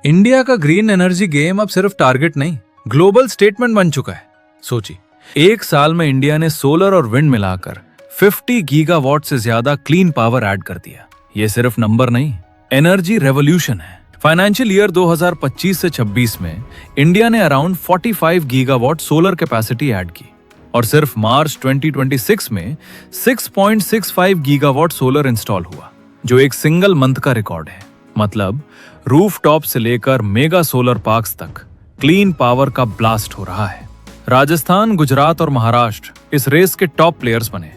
India का green energy game अब सिर्फ टारगेट नहीं, ग्लोबल स्टेटमेंट बन चुका है। सोचिए, एक साल में इंडिया ने सोलर और विंड मिलाकर 50 गीगावाट से ज्यादा क्लीन पावर ऐड कर दिया। ये सिर्फ नंबर नहीं, एनर्जी रेवोल्यूशन है। फाइनेंशियल ईयर 2025 से 26 में इंडिया ने around 45 gigawatt solar capacity add की और सिर्फ मार्च 2026 में 6.65 गीगावाट सोलर इंस्टॉल हुआ, जो एक सिंगल मंथ का रिकॉर्ड है। मतलब रूफटॉप से लेकर मेगा सोलर पार्क्स तक क्लीन पावर का ब्लास्ट हो रहा है। राजस्थान, गुजरात और महाराष्ट्र इस रेस के टॉप प्लेयर्स बने।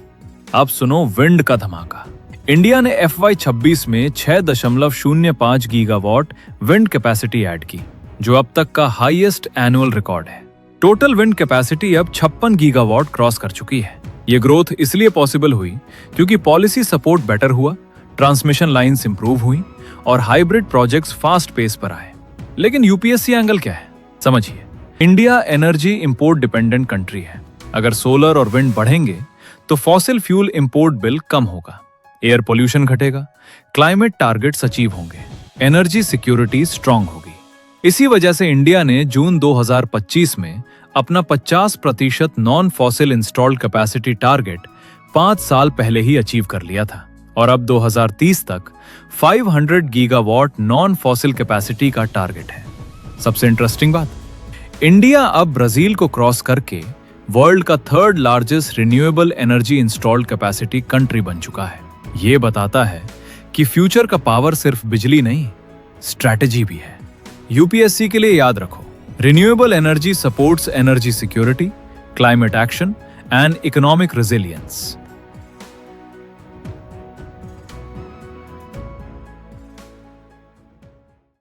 अब सुनो विंड का धमाका। इंडिया ने FY26 में 6.05 गीगावाट विंड कैपेसिटी ऐड की, जो अब तक का हाईएस्ट एनुअल रिकॉर्ड है। टोटल विंड कैपेसिटी अब 56 गीगावाट क्रॉस कर चुकी है। ये ग्रोथ इसलिए पॉसिबल हुई क्योंकि पॉलिसी सपोर्ट बेटर हुआ, ट्रांसमिशन लाइंस इंप्रूव हुई और हाइब्रिड प्रोजेक्ट्स फास्ट पेस पर आए। लेकिन यूपीएससी एंगल क्या है? समझिए, India energy import dependent country है। अगर सोलर और विंड बढ़ेंगे तो फॉसिल फ्यूल इंपोर्ट बिल कम होगा, एयर पोल्यूशन घटेगा, क्लाइमेट टारगेट्स अचीव होंगे, एनर्जी सिक्योरिटी स्ट्रांग होगी। इसी वजह से इंडिया ने जून 2025 में अपना 50% non fossil installed capacity target 5 साल पहले ही अचीव कर लिया था और अब 2030 तक 500 गीगावाट नॉन फॉसिल कैपेसिटी का टारगेट है। सबसे इंटरेस्टिंग बात, इंडिया अब ब्राजील को क्रॉस करके वर्ल्ड का 3rd largest renewable energy installed capacity country बन चुका है। ये बताता है कि फ्यूचर का पावर सिर्फ बिजली नहीं, स्ट्रैटेजी भी है। यूपीएससी के लिए याद रखो, renewable energy supports energy security, climate action and economic resilience.